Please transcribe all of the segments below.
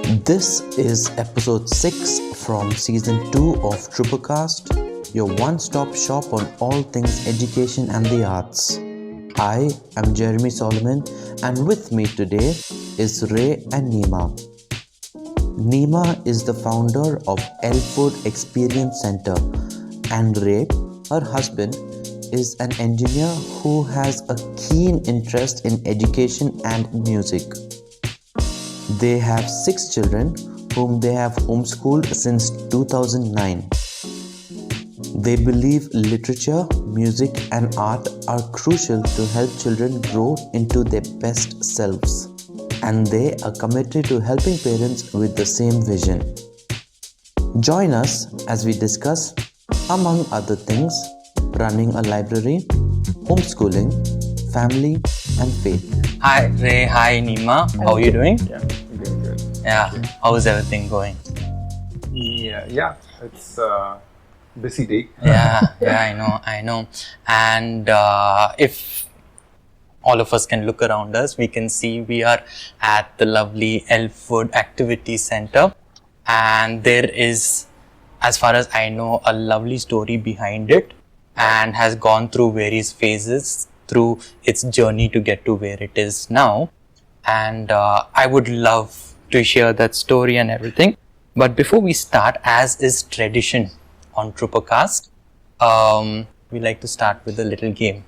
This is episode 6 from season 2 of TrouperCast, your one-stop shop on all things education and the arts. I am Jeremy Solomon, and with me today is Ray and Neema. Neema is the founder of Elfwood Experience Centre, and Ray, her husband, is an engineer who has a keen interest in education and music. They have 6 children whom they have homeschooled since 2009. They believe literature, music and art are crucial to help children grow into their best selves. And they are committed to helping parents with the same vision. Join us as we discuss, among other things, running a library, homeschooling, family and faith. Hi Ray, hi Neema. How are you doing? Yeah, doing good. Yeah, how is everything going? Yeah, it's a busy day. Yeah, I know. And if all of us can look around us, we can see we are at the lovely Elfwood Experience Centre, and there is, as far as I know, a lovely story behind it and has gone through various phases through its journey to get to where it is now. And I would love to share that story and everything. But before we start, as is tradition on TrouperCast, we like to start with a little game.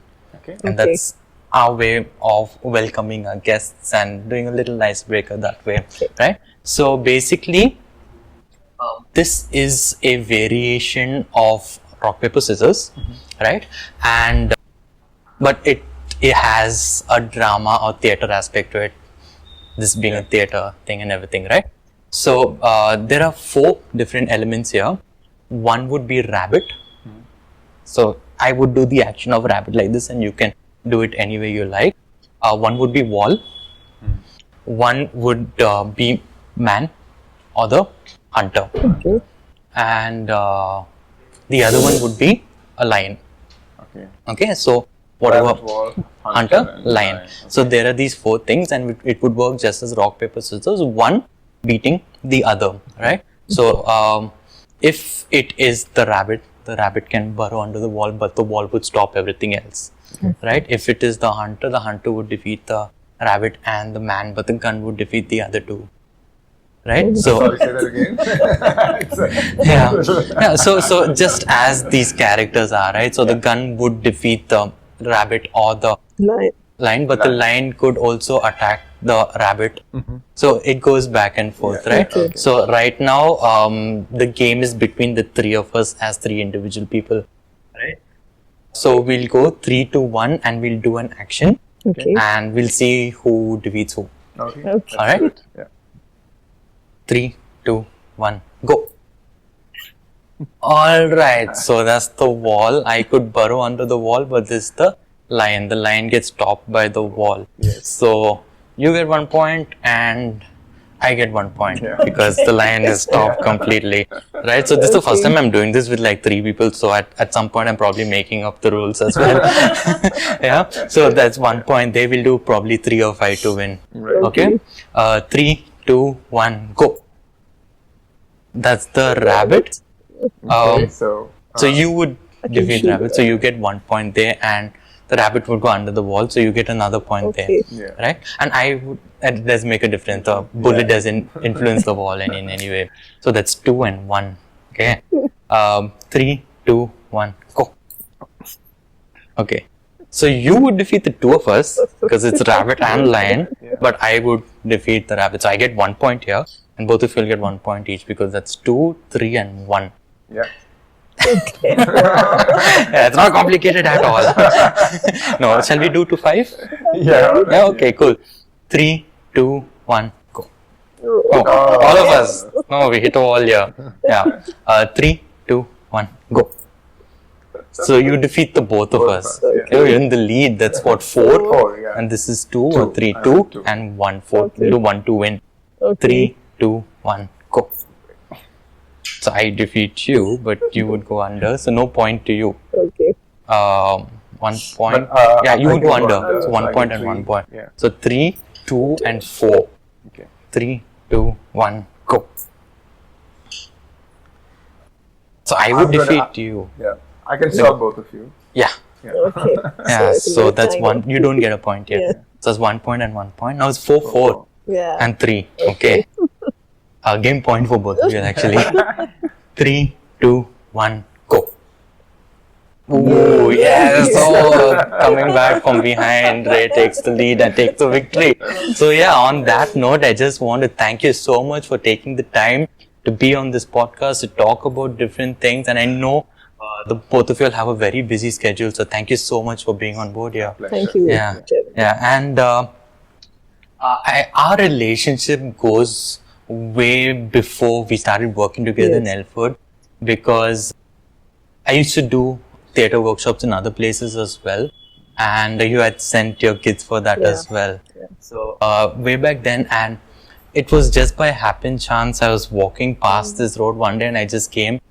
And that's our way of welcoming our guests and doing a little icebreaker that way, right? So basically, this is a variation of rock, paper, scissors, right? And but it has a drama or theatre aspect to it, this being a theatre thing and everything, right? So there are 4 different elements here. One would be rabbit. So I would do the action of rabbit like this, and you can do it any way you like. One would be wall. One would be man or the hunter. And the other one would be a lion. Okay, so whatever, Wall, hunter, lion. So there are these 4 things, and it would work just as rock, paper, scissors, one beating the other, right? So if it is the rabbit can burrow under the wall, but the wall would stop everything else, right? If it is the hunter would defeat the rabbit and the man, but the gun would defeat the other 2. Right? So Sorry, say that again. So just as these characters are, right? So the gun would defeat the rabbit or the lion, but the lion could also attack the rabbit. So it goes back and forth, right? So right now, the game is between the 3 of us as 3 individual people, right? So we'll go 3, 2, 1, and we'll do an action, and we'll see who defeats who. Okay. All right. Yeah. 3, 2, 1, go. Alright, so that's the wall. I could burrow under the wall, but this is the lion. The lion gets stopped by the wall. Yes. So you get 1 point and I get 1 point because the lion is stopped completely. Right? So this is the first time I'm doing this with like 3 people. So at some point I'm probably making up the rules as well. Yeah. So that's 1 point. They will do probably 3 or 5 to win. Right. Okay. 3, 2, 1, go. That's the rabbit. So You would defeat rabbit, so you get 1 point there, and the rabbit would go under the wall, so you get another point there, right? And it does make a difference. The bullet doesn't influence the wall in any way. So that's 2 and 1. Okay. 3, 2, 1, go. Okay. So you would defeat the 2 of us because it's rabbit and lion, but I would defeat the rabbit. So I get 1 point here, and both of you will get 1 point each because that's 2, 3, and 1. yeah. Yeah, it's not complicated at all. No, shall we do to 5? Yeah. Okay, cool. 3, 2, 1, go. Oh, all of us. No, we hit a wall here. Yeah. 3, 2, 1, go. So you defeat the both of us. You're in the lead. That's what, 4? And this is 2 or 3. 2 and 1. 4. You do 1 to win. 3, 2, 1, go. So I defeat you, but you would go under. So no point to you. 1 point. You would go under. So 1 point and 1 point. So 3, 2 and 4. 3, 2, 1, go. So I would I'm gonna- defeat you. Yeah. I can stop both of you. Yeah. Yeah. Okay. Yeah. it's a So good that's time. one. You don't get a point yet. Yeah. So it's 1 point and 1 point. Now it's 4, 4 Yeah. and 3. Okay. Game point for both of you actually. 3, 2, 1, go. Ooh, yes. So coming back from behind, Ray takes the lead and takes the victory. So yeah, on that note, I just want to thank you so much for taking the time to be on this podcast to talk about different things. And I know the both of you will have a very busy schedule. So thank you so much for being on board here. Thank you. Yeah, Jeremy. yeah, and our relationship goes way before we started working together in Elfwood, because I used to do theatre workshops in other places as well, and you had sent your kids for that as well. So way back then, and it was just by happen chance I was walking past this road one day, and I just gave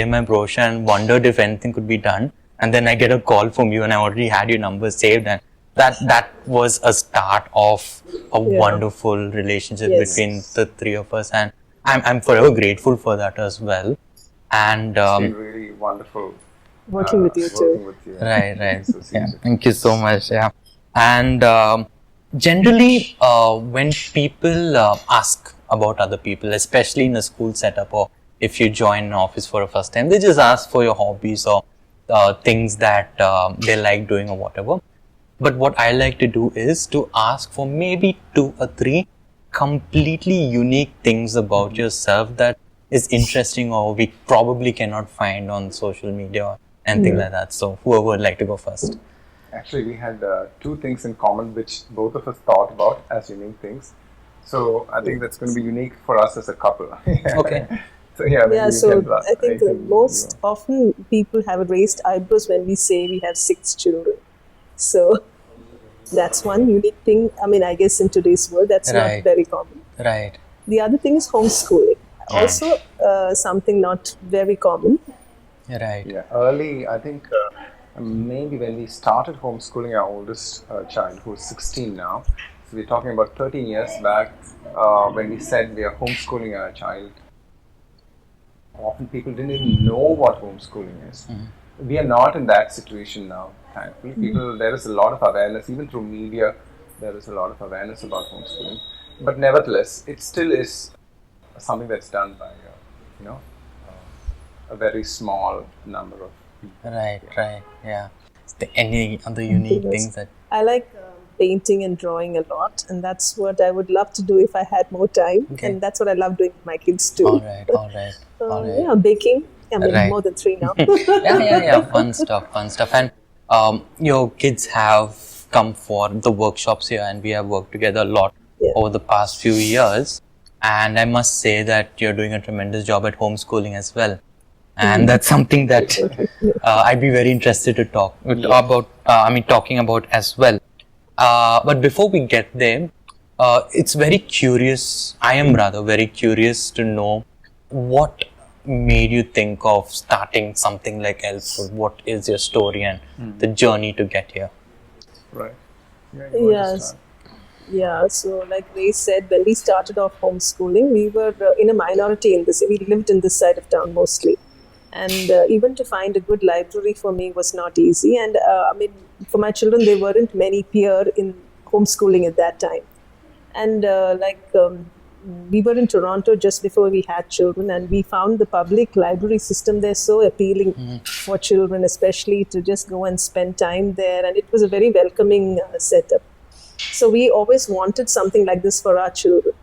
my brochure and wondered if anything could be done. And then I get a call from you, and I already had your number saved, and that was a start of a wonderful relationship between the three of us, and I'm forever grateful for that as well. And It's been really wonderful Working with you too. working with you. right. Association. Yeah, thank you so much. Yeah, and generally, when people ask about other people, especially in a school setup, or if you join an office for the first time, they just ask for your hobbies or things that they like doing or whatever. But what I like to do is to ask for maybe 2 or 3 completely unique things about yourself that is interesting or we probably cannot find on social media or anything like that. So whoever would like to go first? Actually, we had 2 things in common which both of us thought about as unique things. So I think that's going to be unique for us as a couple. Okay. So yeah, maybe Yeah, you so can, I think most often people have raised eyebrows when we say we have 6 children. So that's one unique thing. I mean, I guess in today's world, that's not very common. Right. The other thing is homeschooling. Also, something not very common. Right. Yeah, early, I think maybe when we started homeschooling our oldest child, who's 16 now, so we're talking about 13 years back, when we said we are homeschooling our child, often people didn't even know what homeschooling is. We are not in that situation now, thankfully. There is a lot of awareness, even through media, there is a lot of awareness about homeschooling. But nevertheless, it still is something that's done by, a very small number of people. Right. Yeah. Is there any other unique things that? I like painting and drawing a lot, and that's what I would love to do if I had more time. Okay. And that's what I love doing with my kids too. All right. Yeah, baking. I mean, more than 3 now. Yeah. Fun stuff. And your kids have come for the workshops here, and we have worked together a lot over the past few years. And I must say that you're doing a tremendous job at homeschooling as well. And that's something that I'd be very interested to talk about. Talking about as well. But before we get there, it's very curious. I am rather very curious to know what made you think of starting something like Elfwood. What is your story and the journey to get here? Right. Yeah, you want to start? Yeah, so like Ray said, when we started off homeschooling, we were in a minority in this. We lived in this side of town mostly. And even to find a good library for me was not easy. And for my children, there weren't many peer in homeschooling at that time. And we were in Toronto just before we had children, and we found the public library system there so appealing for children, especially to just go and spend time there. And it was a very welcoming setup. So we always wanted something like this for our children.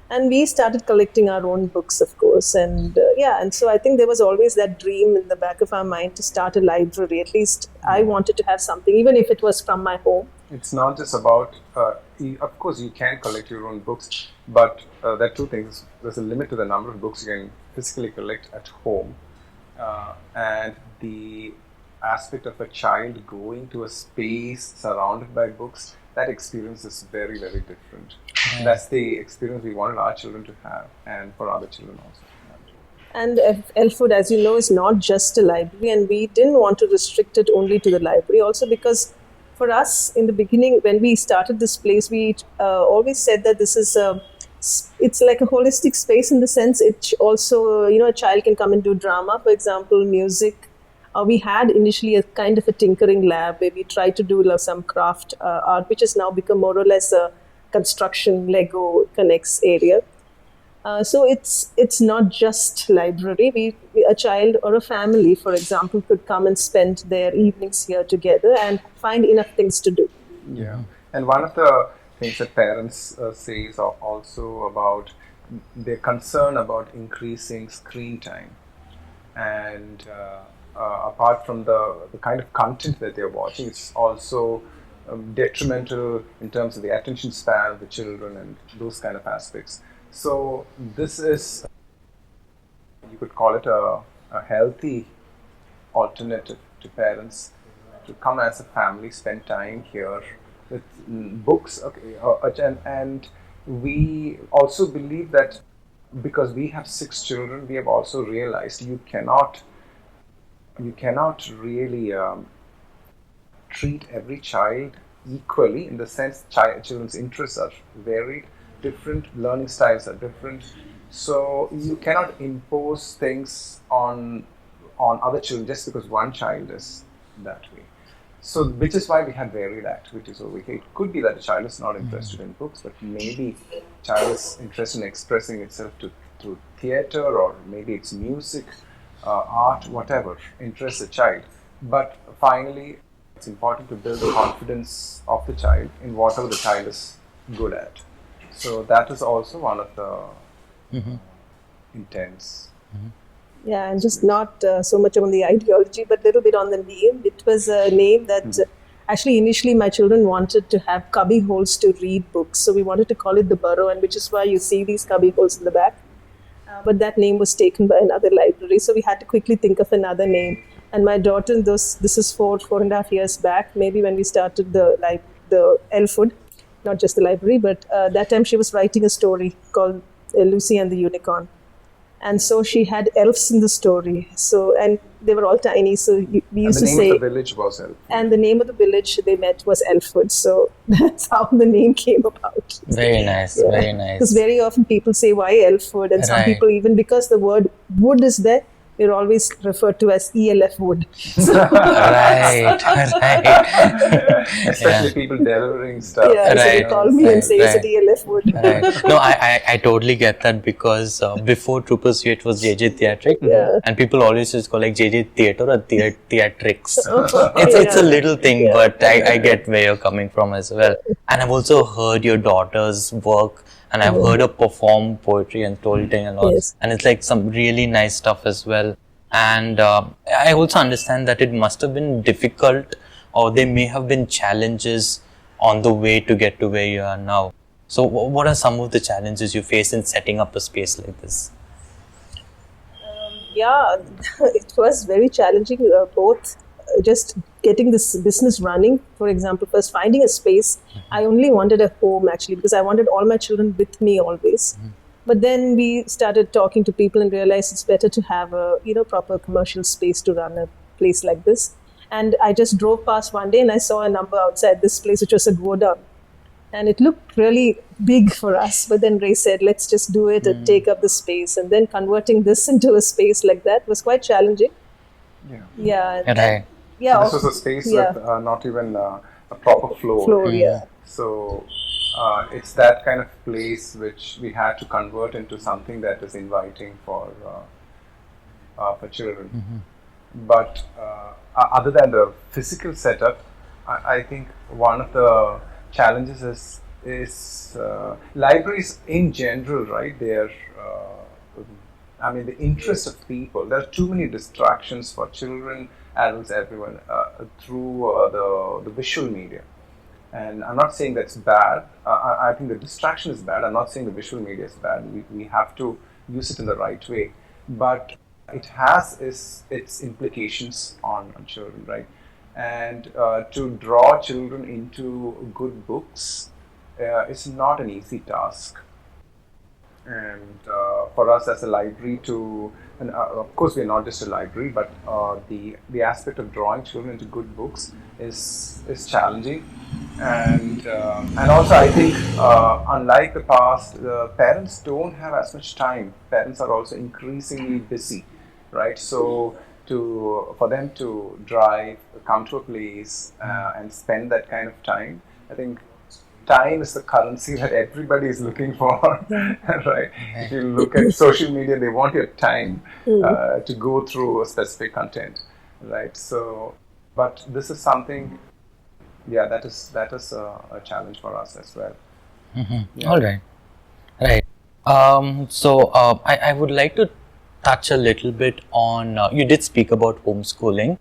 And we started collecting our own books, of course. And and so I think there was always that dream in the back of our mind to start a library. At least I wanted to have something, even if it was from my home. It's not just about, of course, you can collect your own books, but there are 2 things. There's a limit to the number of books you can physically collect at home. And the aspect of a child going to a space surrounded by books, that experience is very, very different. That's the experience we wanted our children to have, and for other children also to have. And Elfwood, as you know, is not just a library, and we didn't want to restrict it only to the library. Also because for us, in the beginning, when we started this place, we always said that this is a it's like a holistic space in the sense it also, a child can come and do drama, for example, music. We had initially a kind of a tinkering lab where we tried to do some craft art, which has now become more or less a construction Lego connects area. So it's not just library. A child or a family, for example, could come and spend their evenings here together and find enough things to do. Yeah, and one of the things that parents say is also about their concern about increasing screen time, and apart from the kind of content that they're watching, it's also detrimental in terms of the attention span of the children and those kind of aspects. So this is, you could call it a healthy alternative to parents to come as a family, spend time here with books. Okay, and we also believe that because we have 6 children, we have also realized you cannot really treat every child equally, in the sense children's interests are varied, different, learning styles are different, so you cannot impose things on other children just because one child is that way. So, which is why we have varied activities over here. It could be that a child is not interested in books, but maybe child is interested in expressing itself through theatre, or maybe it's music, art, whatever interests a child. But finally, it's important to build the confidence of the child in whatever the child is good at. So that is also one of the intents. Yeah, and just not so much on the ideology, but a little bit on the name. It was a name that actually initially my children wanted to have cubby holes to read books. So we wanted to call it the Burrow, and which is why you see these cubby holes in the back. But that name was taken by another library. So we had to quickly think of another name. And my daughter, this is 4.5 years back, maybe when we started the Elfwood, not just the library, but that time she was writing a story called Lucy and the Unicorn. And so she had elves in the story. So, and they were all tiny. So we used to say. And the name of the village was Elfwood. And the name of the village they met was Elfwood. So that's how the name came about. Very nice, Yeah. very nice. Because very often people say, why Elfwood? And some Right. people, even because the word wood is there, they're always referred to as ELF wood. Right, right. Especially people delivering stuff. Yeah, so they Right, call me and say, is it right. ELF wood? Right. No, I totally get that, because before Troopers it was JJ Theatric, Yeah. and people always just call like JJ Theatre or Theatrics. Oh, It's a yeah. little thing, Yeah. but I get where you're coming from as well. And I've also heard your daughter's work, and I've heard her perform poetry and storytelling and all. Yes. And it's like some really nice stuff as well. And I also understand that it must have been difficult, or there may have been challenges on the way to get to where you are now. So what are some of the challenges you face in setting up a space like this? Yeah, it was very challenging, both just getting this business running. For example, first finding a space. I only wanted a home actually, because I wanted all my children with me always. But then we started talking to people and realized it's better to have a proper commercial space to run a place like this. And I just drove past one day and I saw a number outside this place, which was a godown. And it looked really big for us. But then Ray said, let's just do it and take up the space. And then converting this into a space like that was quite challenging. Yeah. Yeah. Right. Yeah. This was a space Yeah. with not even a proper floor. Yeah. So it's that kind of place which we had to convert into something that is inviting for children. But other than the physical setup, I think one of the challenges is libraries in general, right? They're the interest of people. There are too many distractions for children, adults, everyone through the visual media. And I'm not saying that's bad. I think the distraction is bad. I'm not saying the visual media is bad. We have to use it in the right way. But it has its implications on children, right? And to draw children into good books is not an easy task. And for us as a library and of course we're not just a library, but the aspect of drawing children into good books is challenging. And also I think unlike the past, the parents don't have as much time. Parents are also increasingly busy, right? So for them to drive, come to a place and spend that kind of time, I think time is the currency that everybody is looking for, right? If you look at social media, they want your time to go through a specific content, right? So, but this is something, yeah, that is a challenge for us as well. Yeah. All right. Right. I would like to touch a little bit on, you did speak about homeschooling,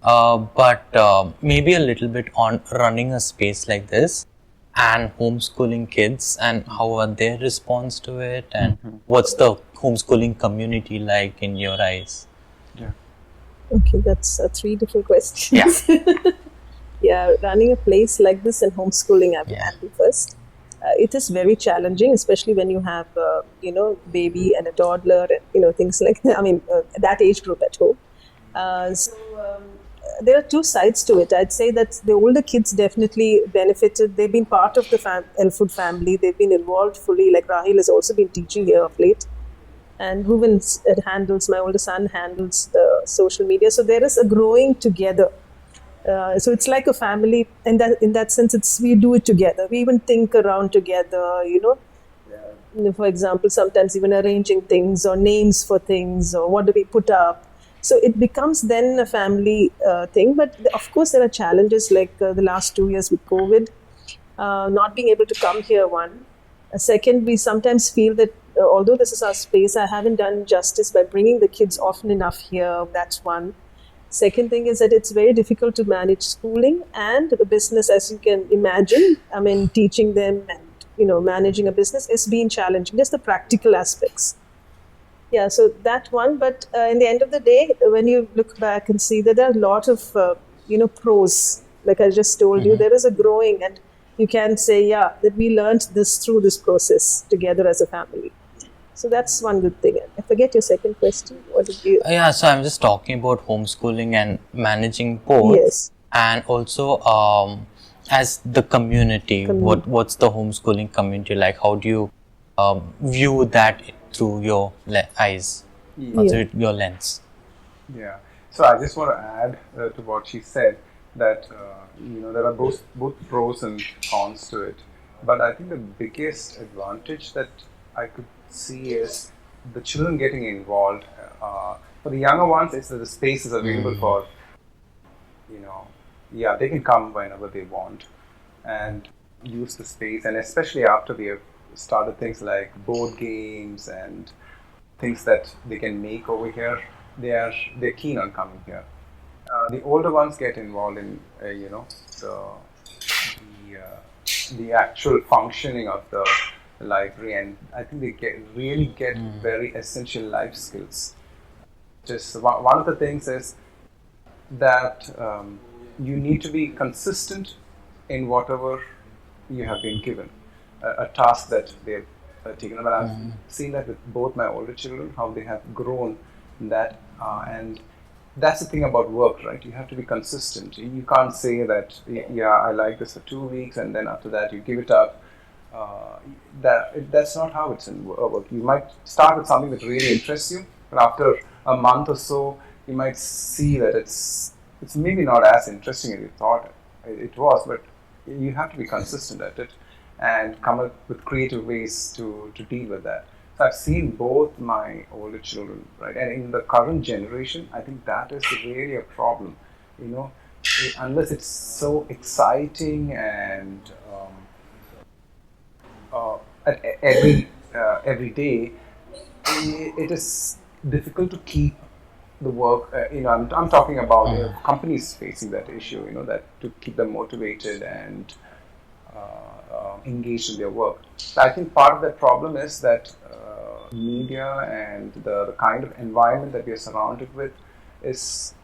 but maybe a little bit on running a space like this and homeschooling kids and how are their response to it and what's the homeschooling community like in your eyes? Yeah. Okay, that's three different questions. Yeah. Yeah, running a place like this and homeschooling, I will handle first. It is very challenging, especially when you have, baby and a toddler, and, things like that. I mean, that age group at home. There are two sides to it. I'd say that the older kids definitely benefited. They've been part of the Elfwood family. They've been involved fully. Like Rahil has also been teaching here of late. And Bhuvan my older son handles the social media. So there is a growing together. So it's like a family, and in that sense, we do it together. We even think around together, For example, sometimes even arranging things or names for things or what do we put up. So it becomes then a family thing. But of course, there are challenges like the last 2 years with COVID, not being able to come here, one. Second, we sometimes feel that although this is our space, I haven't done justice by bringing the kids often enough here. That's one. Second thing is that it's very difficult to manage schooling and the business, as you can imagine. I mean, teaching them and, managing a business is being challenging, just the practical aspects. Yeah, so that one. But in the end of the day, when you look back and see that there are a lot of, pros, like I just told you, there is a growing, and you can say, that we learned this through this process together as a family. So that's one good thing. I forget your second question. What did you? Yeah, so I'm just talking about homeschooling and managing both. Yes. And also, as the community, what's the homeschooling community like? How do you view that through your eyes, or through your lens? Yeah. So I just want to add to what she said that there are both pros and cons to it. But I think the biggest advantage that I could see is the children getting involved. For the younger ones, it's that the space is available for, they can come whenever they want and use the space. And especially after we have started things like board games and things that they can make over here, they're keen on coming here. The older ones get involved in, the actual functioning of the library, and I think they really get very essential life skills. Just one of the things is that you need to be consistent in whatever you have been given, a task that they've taken. But I've seen that with both my older children, how they have grown in that, and that's the thing about work, right? You have to be consistent. You can't say that, I like this for 2 weeks and then after that you give it up. That's not how it's in work. You might start with something that really interests you, but after a month or so, you might see that it's maybe not as interesting as you thought it was, but you have to be consistent at it and come up with creative ways to deal with that. So I've seen both my older children, right? And in the current generation, I think that is really a problem, unless it's so exciting and every day, it is difficult to keep the work. I'm talking about companies facing that issue. That to keep them motivated and engaged in their work. So I think part of that problem is that media and the kind of environment that we are surrounded with is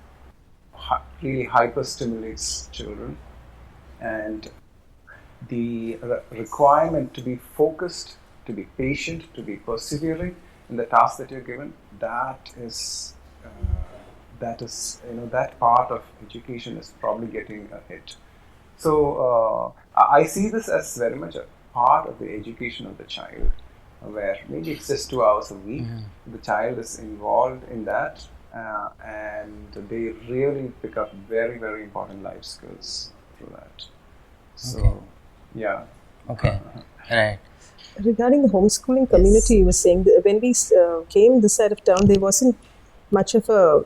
really hyper stimulates children, and the requirement to be focused to be patient, to be persevering in the task that you're given. That part of education is probably getting a hit. So I see this as very much a part of the education of the child, where maybe it's just 2 hours a week. The child is involved in that, and they really pick up very, very important life skills through that. So, Okay. yeah. Okay. Right. Regarding the homeschooling community, you were saying that when we came this side of town, there wasn't much of a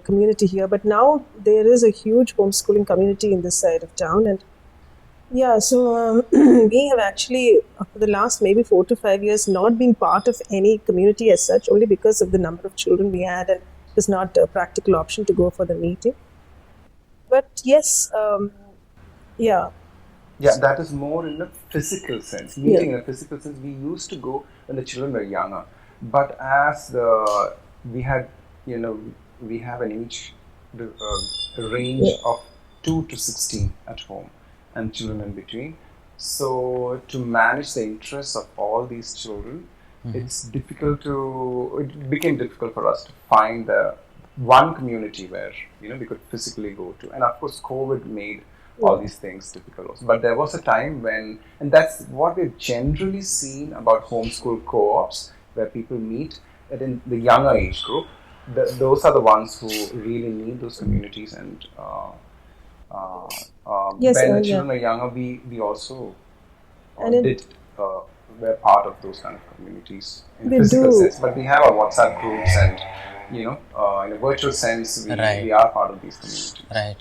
community here, but now there is a huge homeschooling community in this side of town. And yeah, so we have actually, for the last maybe 4 to 5 years, not been part of any community as such, only because of the number of children we had, and it was not a practical option to go for the meeting. But yes, yeah. Yeah, that is more in a physical sense. Meeting in a physical sense. We used to go when the children were younger, but as we had, we have an age range of 2 to 16 at home, and children in between. So to manage the interests of all these children, it became difficult for us to find the one community where we could physically go to, and of course COVID made all these things difficult also. But there was a time when, and that's what we've generally seen about homeschool co-ops, where people meet, that in the younger age group, those are the ones who really need those communities. And Yes, when the yeah. children are younger, we also And in- we're part of those kind of communities in They physical do. sense. But we have our WhatsApp groups, and in a virtual sense, Right. we are part of these communities. Right.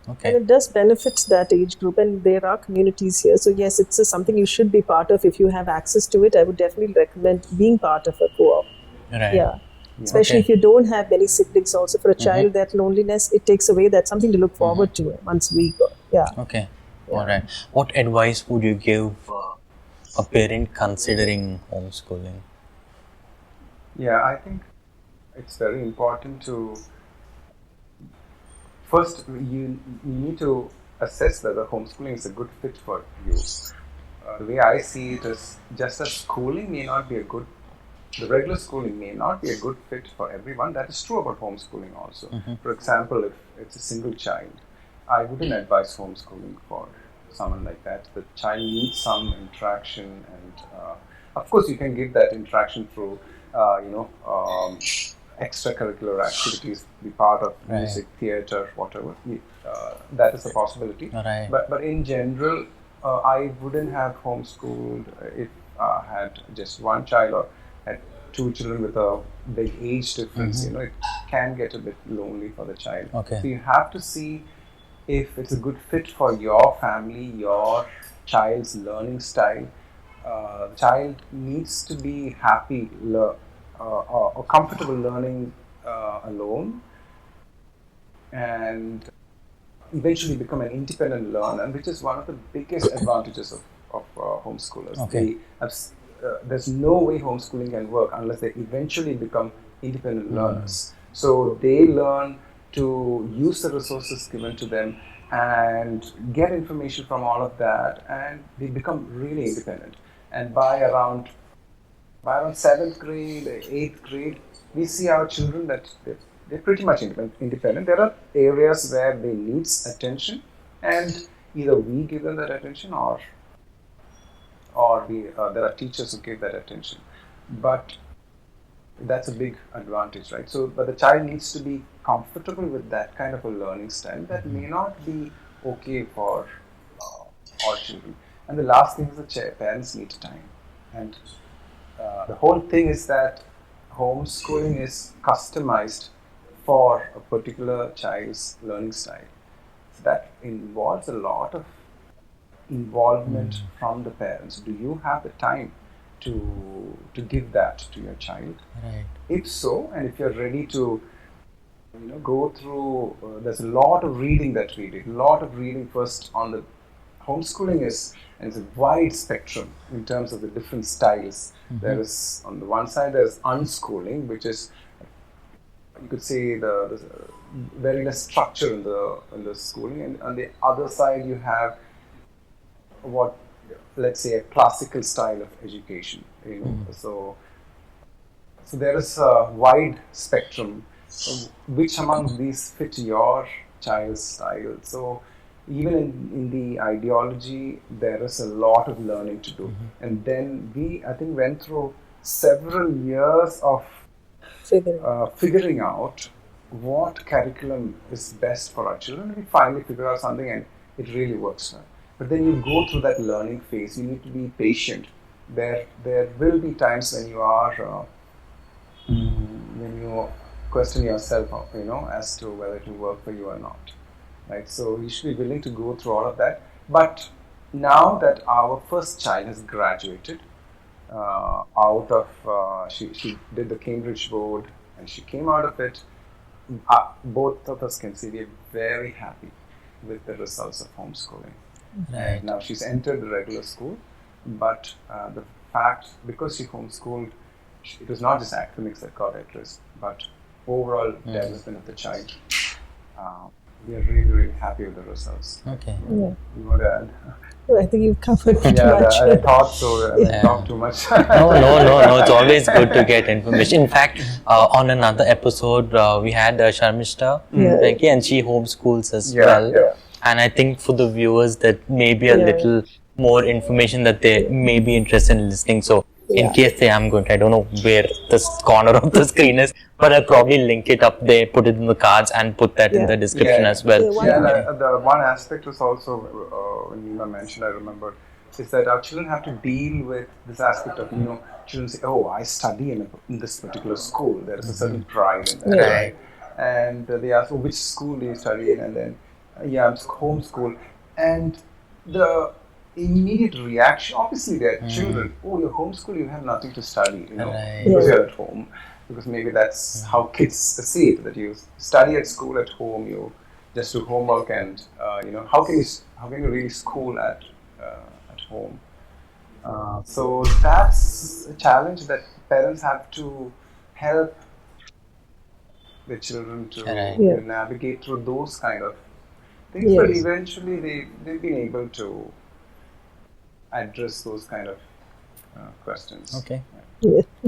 And Okay. it does benefit that age group, and there are communities here. So yes, it's something you should be part of if you have access to it. I would definitely recommend being part of a co-op. Right. Yeah. Especially Okay. if you don't have many siblings also. For a child, that loneliness, it takes away. That's something to look forward to once a week. Yeah. Okay. All right. What advice would you give a parent considering homeschooling? Yeah, I think it's very important to first you need to assess whether homeschooling is a good fit for you. The way I see it is, just as schooling may not be the regular schooling may not be a good fit for everyone. That is true about homeschooling also. For example, if it's a single child, I wouldn't advise homeschooling for someone like that. The child needs some interaction, and of course you can give that interaction through extracurricular activities, be part of music, theatre, whatever. That is a possibility. Right. But in general, I wouldn't have homeschooled if I had just one child or had two children with a big age difference. It can get a bit lonely for the child. Okay. So you have to see if it's a good fit for your family, your child's learning style. The child needs to be happy or comfortable learning alone, and eventually become an independent learner, which is one of the biggest advantages of homeschoolers. Okay. There's no way homeschooling can work unless they eventually become independent learners. So they learn to use the resources given to them and get information from all of that, and they become really independent. And by around 7th grade, 8th grade, we see our children that they're pretty much independent. There are areas where they need attention, and either we give them that attention, or there are teachers who give that attention. But that's a big advantage, right? So, but the child needs to be comfortable with that kind of a learning style. That may not be okay for all children. And the last thing is the parents need time. And the whole thing is that homeschooling is customized for a particular child's learning style. So that involves a lot of involvement from the parents. Do you have the time to give that to your child? Right. If so, and if you're ready to go through, there's a lot of reading that we did. A lot of reading first on the homeschooling is a wide spectrum in terms of the different styles. There is, on the one side, there's unschooling, which is, you could say, the very less structure in the schooling, and on the other side you have what let's say, a classical style of education. So there is a wide spectrum. Which among these fit your child's style? So even in the ideology, there is a lot of learning to do. And then we, I think, went through several years of figuring out what curriculum is best for our children. We finally figure out something and it really works well. But then you go through that learning phase. You need to be patient. There will be times when you are when you question yourself, as to whether it will work for you or not, right? So you should be willing to go through all of that. But now that our first child has graduated out of, she did the Cambridge board and she came out of it, both of us can say we are very happy with the results of homeschooling. Right. Now she's entered the regular school, but the fact, because she homeschooled, it was not just academics that got at risk, but overall development of the child. We are really, really happy with the results. Okay. Yeah. You want to add? Well, I think you've covered pretty Yeah, much. I thought so. I talked too much. No. It's always good to get information. In fact, on another episode, we had Sharmishta, Venki, and she homeschools as well. Yeah. And I think for the viewers, that may be a little more information that they may be interested in listening. So, in case they am going, I don't know where this corner of the screen is, but I'll probably link it up there, put it in the cards, and put that in the description as well. The one aspect was also, when Neema mentioned, I remember, is that our children have to deal with this aspect of, children say, oh, I study in this particular school. There is a certain pride in that. Right? And they ask, oh, which school do you study in? And then, I'm homeschooled. And the immediate reaction, obviously they're children, oh, you're homeschooled, you have nothing to study, because you're at home. Because maybe that's how kids see it, that you study at school, at home, you just do homework, and how can you really school at home? So that's a challenge that parents have to help their children to navigate through those kind of things, but eventually they've been able to address those kind of questions. Okay.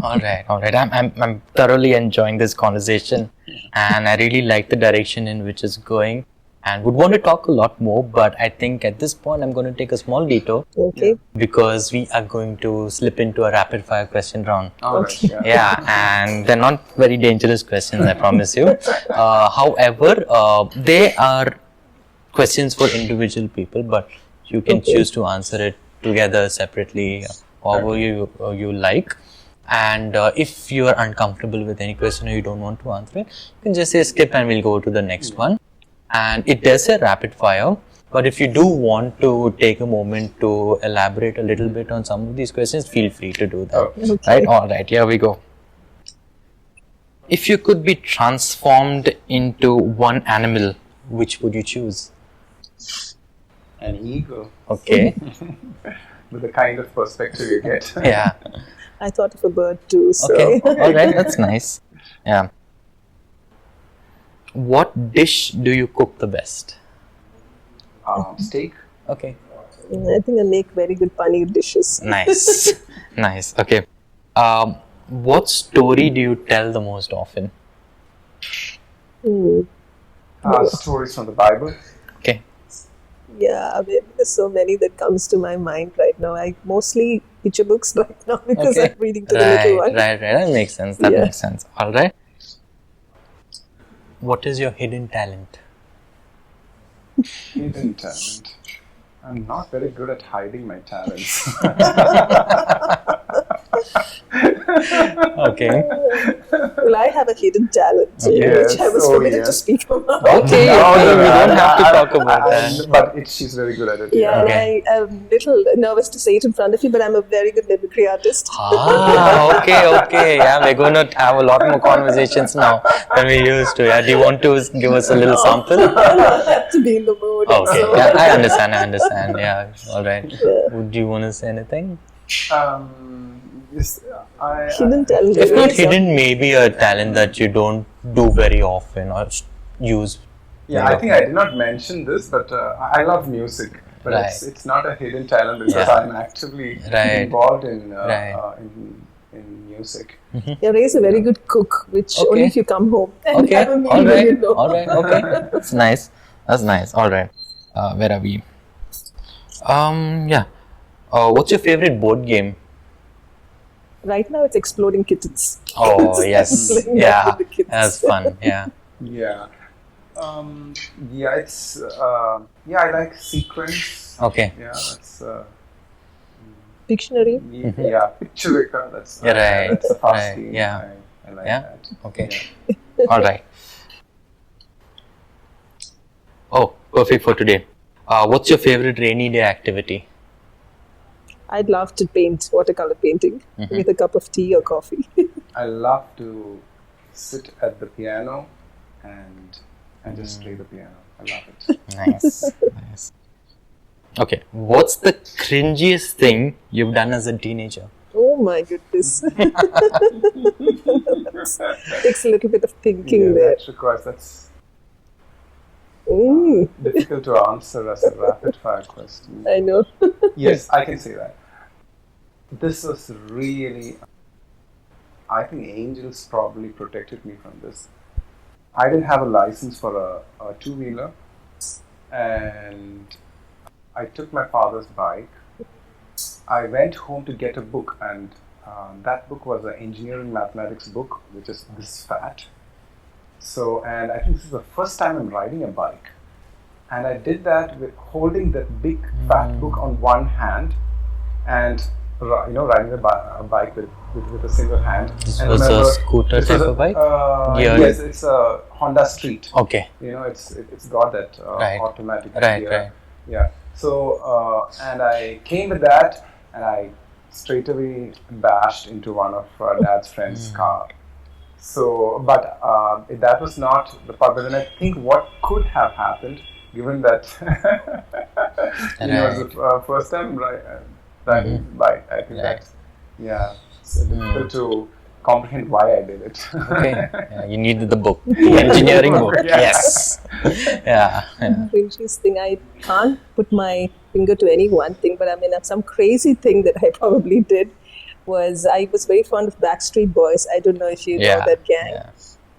All right. I'm thoroughly enjoying this conversation, and I really like the direction in which it's going, and would want to talk a lot more, but I think at this point I'm going to take a small detour. Okay. Because we are going to slip into a rapid fire question round. Okay. And they're not very dangerous questions, I promise you. However, they are questions for individual people, but you can choose to answer it together, separately, however you like. And if you are uncomfortable with any question or you don't want to answer it, you can just say skip and we'll go to the next one. And it does say rapid fire, but if you do want to take a moment to elaborate a little bit on some of these questions, feel free to do that. Right? Alright, here we go. If you could be transformed into one animal, which would you choose? An eagle. Okay. With the kind of perspective you get. Yeah. I thought of a bird too. So. Okay. Alright, that's nice. Yeah. What dish do you cook the best? Steak. Okay. I think I make very good paneer dishes. Nice. Nice. Okay. What story do you tell the most often? Stories from the Bible. Okay. Yeah, there's so many that comes to my mind right now. I mostly picture books right now because I'm reading to the little one. Right. That makes sense. That makes sense. All right. What is your hidden talent? Hidden talent. I'm not very good at hiding my talents. Okay. Well, I have a hidden talent, which I was permitted to speak about. Okay. We don't have to talk about that. But she's very good at it. Yeah, and I am a little nervous to say it in front of you, but I'm a very good mimicry artist. Okay. Yeah, we're going to have a lot more conversations now than we used to. Yeah, do you want to give us a little sample? I have to be in the mood. Okay, So. yeah, I understand. Yeah, all right. Would you want to say anything? Yes, Hidden talent. If not hidden, maybe a talent that you don't do very often or use. Yeah, I think I did not mention this, but I love music. but Right. it's not a hidden talent because Yeah. I'm actively Right. involved in Right. in music. Yeah, Ray is a very good cook, which Okay. only if you come home and Okay, have a meal all will right, you know. all right, okay. That's nice. That's nice. All right. Where are we? Yeah. What's your favorite board game? Right now, it's Exploding Kittens. Oh, yes. Playing that Yeah. with the kids. That's fun. Yeah. Yeah. Yeah, it's yeah, I like sequence. Okay. Yeah, that's Pictionary. yeah, picture. That's Yeah, right, that's a fast right, game. yeah. I like Yeah? that. Okay. Yeah. All right. Oh, perfect for today. What's your favorite rainy day activity? I'd love to paint watercolor painting with a cup of tea or coffee. I love to sit at the piano and just play the piano. I love it. Nice. Nice. Okay. What's the cringiest thing you've done as a teenager? Oh my goodness. Takes a little bit of thinking there. That requires that's Mm, difficult to answer as a rapid fire question. I know. Yes, I can say that. This was really, I think angels probably protected me from this. I didn't have a license for a two-wheeler, and I took my father's bike. I went home to get a book, and that book was an engineering mathematics book, which is this fat. So, and I think this is the first time I'm riding a bike. And I did that with holding that big fat book on one hand and, riding a bike with a single hand. This and was a remember, scooter this type was of bike? Geared? Yes, it's a Honda Street. Okay. It's got that Right. automatic Right, gear. right. Yeah. So, and I came with that and I straight away bashed into one of Dad's friend's car. So, but that was not the part. But then I think what could have happened, given that it was the first time riding bike. I think that's it's difficult to comprehend why I did it. Okay. Yeah, you needed the book, the engineering book. Yeah. Yes. Yeah. Cringiest thing, I can't put my finger to any one thing, but I mean, some crazy thing that I probably did was I was very fond of Backstreet Boys. I don't know if you know that gang. Yeah.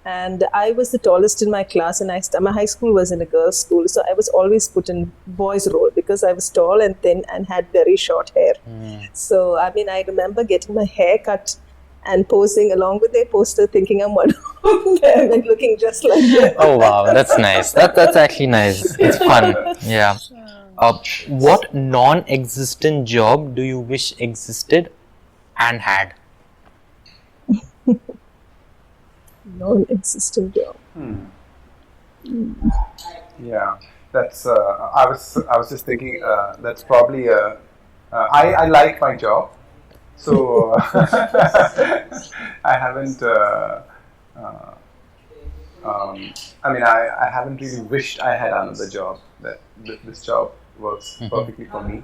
And I was the tallest in my class, and my high school was in a girls' school, so I was always put in boys' role because I was tall and thin and had very short hair. So, I mean, I remember getting my hair cut and posing along with their poster, thinking I'm one of them and looking just like them. Oh wow, that's nice. That's actually nice. It's fun. Yeah. What non-existent job do you wish existed and had? Non-existent job. Yeah, that's. I was just thinking. That's probably. I like my job, so I haven't. I mean, I haven't really wished I had another job. That this job works perfectly for me.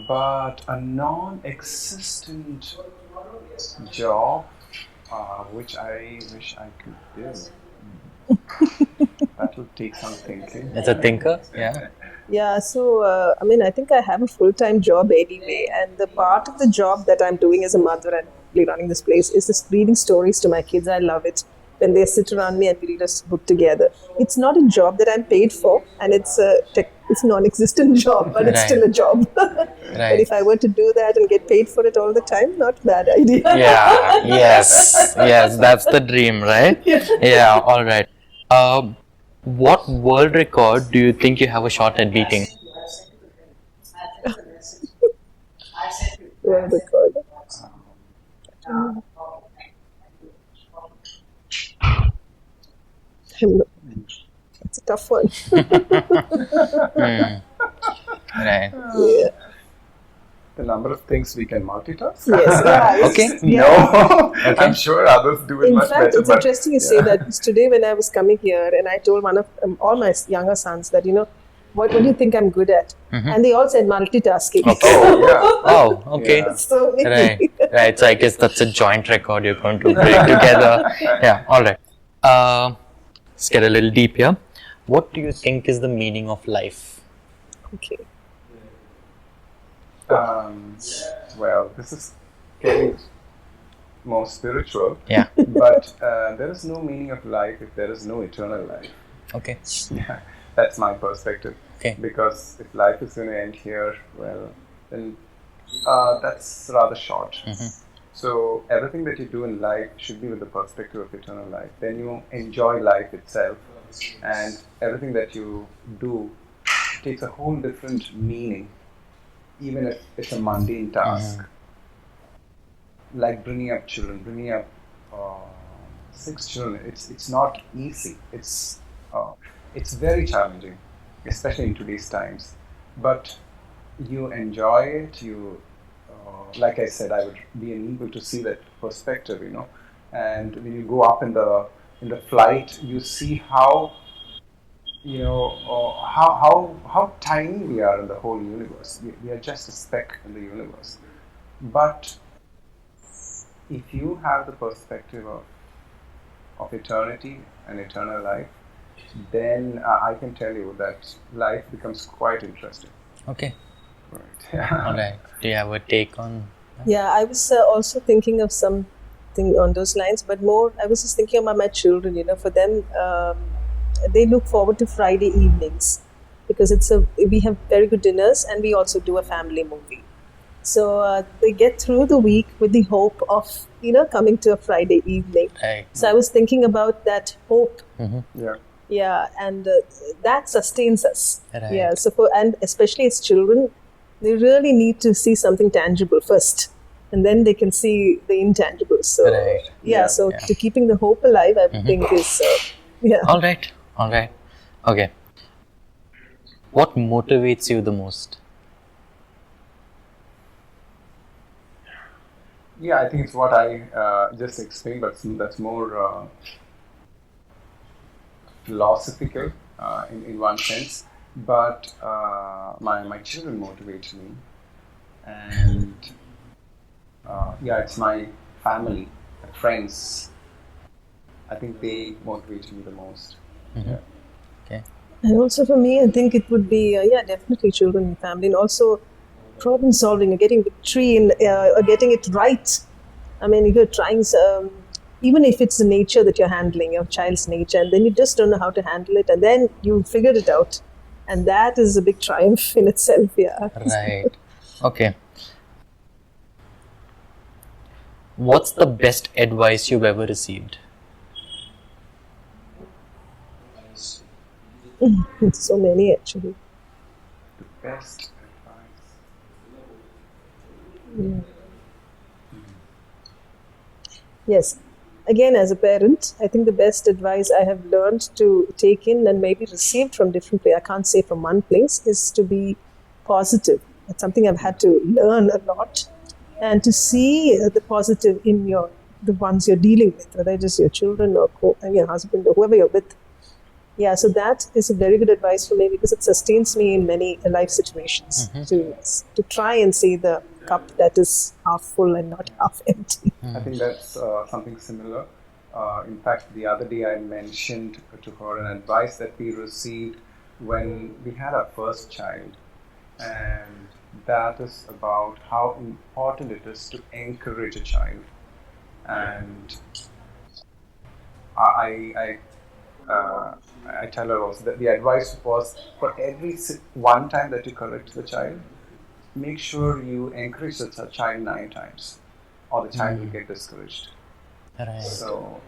But a non-existent job, which I wish I could do. That will take some thinking. As a thinker, yeah. Yeah, so I mean, I think I have a full-time job anyway, and the part of the job that I'm doing as a mother and running this place is just reading stories to my kids. I love it when they sit around me and we read a book together. It's not a job that I'm paid for, and it's a non-existent job, but it's still a job. But if I were to do that and get paid for it all the time, not a bad idea. Yeah. Yes. Yes. That's the dream, right? Yeah. All right. What world record do you think you have a shot at beating? World record. It's a tough one. Right. Yeah. The number of things we can multitask. Yes. Yeah, Okay. No, I'm sure others do it In much fact, better. it's interesting you say that. Because today when I was coming here and I told one of all my younger sons that, what do you think I'm good at? And they all said multitasking. Oh, yeah. Oh, okay. Yeah. So Right. Right. So I guess that's a joint record you're going to break together. Yeah. All right. Let's get a little deep here. What do you think is the meaning of life? Okay. Well, this is getting more spiritual. Yeah. But there is no meaning of life if there is no eternal life. Okay. Yeah, that's my perspective. Okay. Because if life is going to end here, well, then that's rather short. So everything that you do in life should be with the perspective of eternal life. Then you enjoy life itself, and everything that you do takes a whole different meaning, even if it's a mundane task. Like bringing up children, bringing up 6 children. It's not easy. It's very challenging, especially in today's times. But you enjoy it. You, like I said, I would be able to see that perspective, And when you go up in the flight, you see how how tiny we are in the whole universe. We are just a speck in the universe. But if you have the perspective of eternity and eternal life, then I can tell you that life becomes quite interesting. Okay. Right. All right. Do you have a take on? Yeah, I was also thinking of something on those lines, but more, I was just thinking about my children. For them, they look forward to Friday evenings because we have very good dinners and we also do a family movie. So they get through the week with the hope of coming to a Friday evening. Right. So I was thinking about that hope. Yeah. And that sustains us. Right. Yeah. So and especially as children, they really need to see something tangible first, and then they can see the intangible. So Right. So to keeping the hope alive, I think is All right. Okay. What motivates you the most? Yeah, I think it's what I just explained, but that's more philosophical in one sense. But my children motivate me, and it's my family, my friends. I think they motivate me the most. Yeah. Okay. And also for me, I think it would be definitely children and family, and also problem solving and getting victory in getting it right. I mean, if you're trying, even if it's the nature that you're handling, your child's nature, and then you just don't know how to handle it, and then you figured it out, and that is a big triumph in itself. Yeah. Right. Okay. What's the best advice you've ever received? So many actually. The best advice. Yes. Again, as a parent, I think the best advice I have learned to take in and maybe received from different places, I can't say from one place, is to be positive. It's something I've had to learn a lot, and to see the positive in the ones you're dealing with, whether it is your children or your husband or whoever you're with. Yeah, so that is a very good advice for me because it sustains me in many life situations to try and see the cup that is half full and not half empty. I think that's something similar. In fact, the other day I mentioned to her an advice that we received when we had our first child, and that is about how important it is to encourage a child. And I tell her also that the advice was, for every one time that you correct the child, make sure you encourage the child 9 times, or the child will get discouraged. Right. So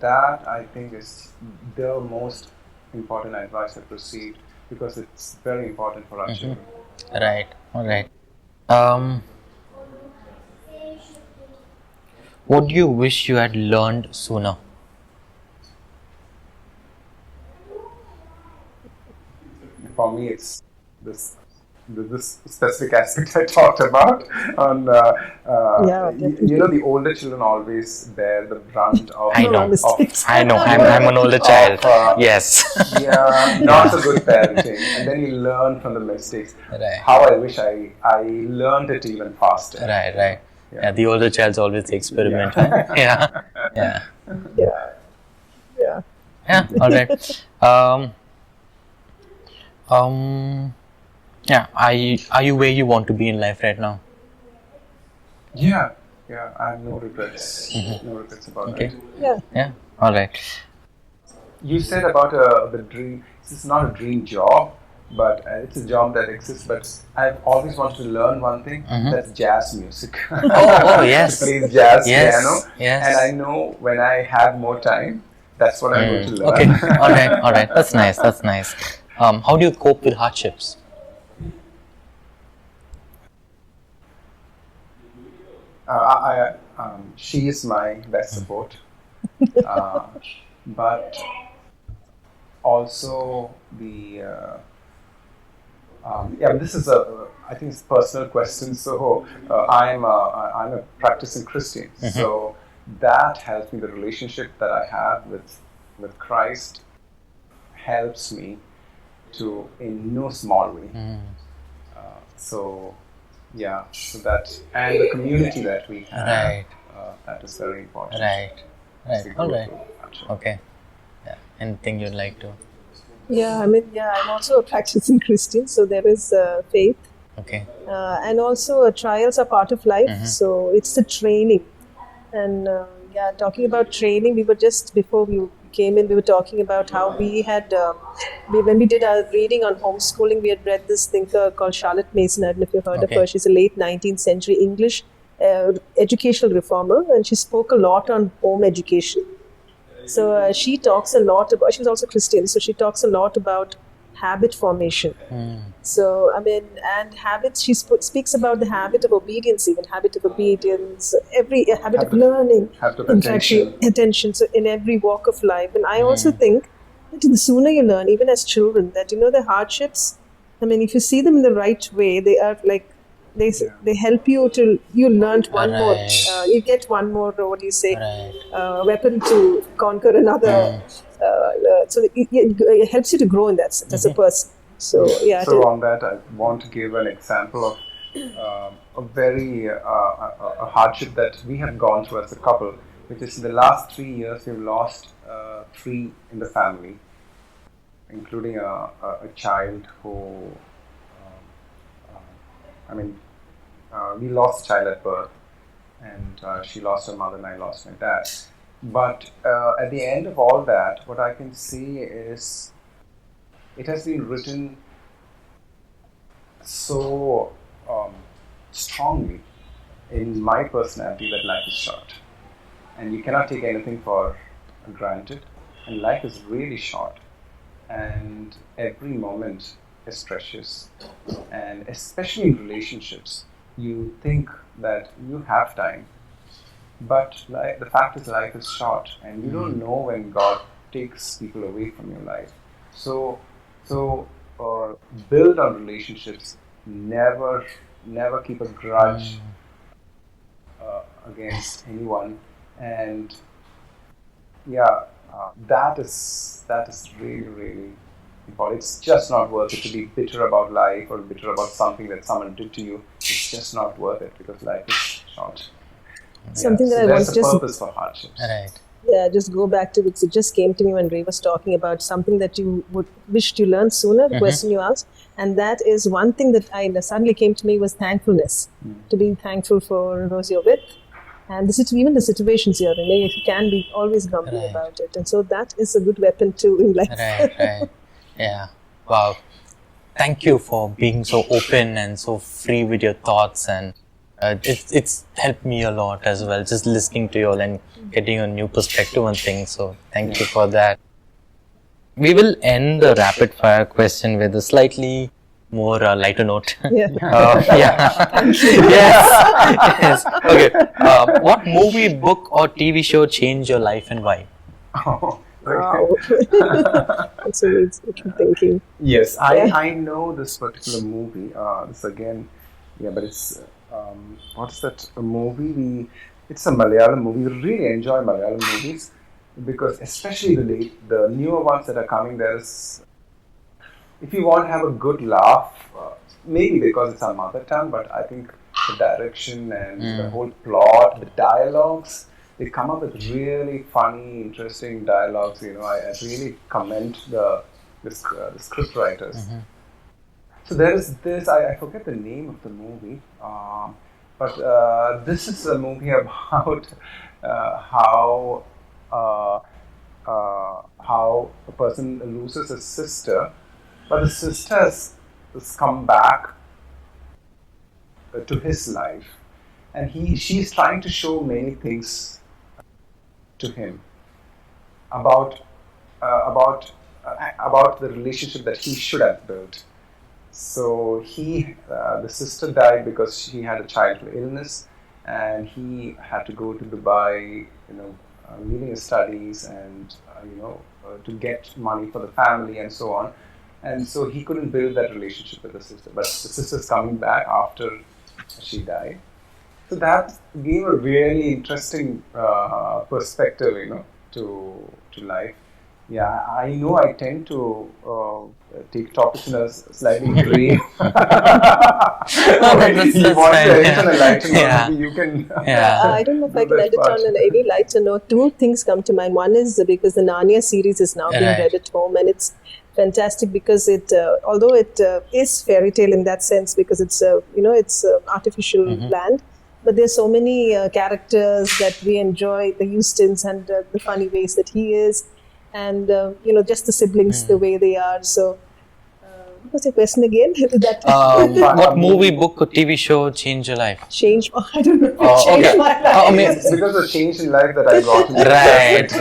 that, I think, is the most important advice I've received, because it's very important for our children. Right. All right. What do you wish you had learned sooner? For me, it's this specific aspect I talked about. On the older children always bear the brunt of. I know. Mistakes. I know. I'm an older child. Yes. Yeah, not so good parenting, and then you learn from the mistakes. Right. How I wish I learned it even faster. Right. Yeah, the older child's always the experiment. Yeah. All right. Yeah. Are you where you want to be in life right now? Yeah, I have no regrets. No regrets about Okay. it. Yeah. Yeah. All right. You said about the dream. This is not a dream job, but it's a job that exists. But I've always wanted to learn one thing. That's jazz music. Oh, yes. To play jazz Yes, piano. yes. And I know when I have more time, that's what I'm going to learn. Okay. All right. That's nice. That's nice. How do you cope with hardships? She is my best support. But also the this is I think it's a personal question. So I'm a practicing Christian, so that helps me. The relationship that I have with Christ helps me to in no small way. So that and the community that we have, Right. that is very important. Right. As we All go right. through hardship. Okay. Yeah. Anything you'd like to? Yeah, I mean, yeah, I'm also a practicing Christian, so there is faith. Okay. And also, trials are part of life, so it's the training. And talking about training, we were just before we came in, we were talking about how we had, when we did our reading on homeschooling, we had read this thinker called Charlotte Mason. I don't know if you've heard of Okay. her. She's a late 19th century English educational reformer, and she spoke a lot on home education. So she talks a lot about, she's also Christian, so she talks a lot about habit formation. So, I mean, and habits, she speaks about the habit of obedience, even habit of obedience, every habit of learning. Habit of In fact, attention, so in every walk of life. And I also think that the sooner you learn, even as children, that, the hardships, I mean, if you see them in the right way, they are like, they help you to, you learned one more, Right. you get one more, what do you say, Right. weapon to conquer another. So it helps you to grow in that sense as a person. So, yeah. So on that, I want to give an example of a very a hardship that we have gone through as a couple, which is in the last 3 years we've lost 3 in the family, including a child who, we lost a child at birth, and she lost her mother and I lost my dad. But at the end of all that, what I can see is it has been written so strongly in my personality that life is short. And you cannot take anything for granted. And life is really short. And every moment is precious. And especially in relationships, you think that you have time. But the fact is, life is short, and you don't know when God takes people away from your life. So build on relationships. Never keep a grudge against anyone, and that is really important. It's just not worth it to be bitter about life or bitter about something that someone did to you. It's just not worth it because life is short. Something that I there's once a purpose for hardships. Right. Yeah, just go back to it. It just came to me when Ray was talking about something that you would wished you learned sooner, the question you asked. And that is one thing that suddenly came to me was thankfulness. To be thankful for those you're with. And even the situations you're in, you can be always grumbling about it. And so that is a good weapon too in life. Right. Yeah. Wow. Thank you for being so open and so free with your thoughts, and it's helped me a lot as well, just listening to you all and getting a new perspective on things. So thank you for that. We will end the rapid fire question with a slightly more lighter note. Yeah. Yes. Okay. What movie, book, or TV show changed your life and why? Wow. That's amazing. Keep thinking. Yes, I know this particular movie. This again, but it's what's that movie? It's a Malayalam movie. We really enjoy Malayalam movies because, especially the newer ones that are coming, there's, if you want to have a good laugh, maybe because it's our mother tongue, but I think the direction and the whole plot, the dialogues, they come up with really funny, interesting dialogues. I really commend the script writers. So there is this, I forget the name of the movie, but this is a movie about how a person loses a sister, but the sister has come back to his life, and she's trying to show many things to him about the relationship that he should have built. So the sister died because she had a childhood illness, and he had to go to Dubai, leaving his studies and to get money for the family and so on. And so he couldn't build that relationship with the sister. But the sister's coming back after she died. So that gave a really interesting perspective, to life. Yeah, I know I tend to take topics in a slightly grey. You want to end on a lighter note, maybe you can. I don't know if I can end it on any lighter note. Two things come to mind. One is because the Narnia series is now being read at home, and it's fantastic because it, although it is fairy tale in that sense, because it's it's artificial land, but there's so many characters that we enjoy, the Eustons and the funny ways that he is. And just the siblings, the way they are. So, what was your question again? What movie, book, or TV show changed your life? I don't know. Changed my life. Because of the change in life that I got. Right.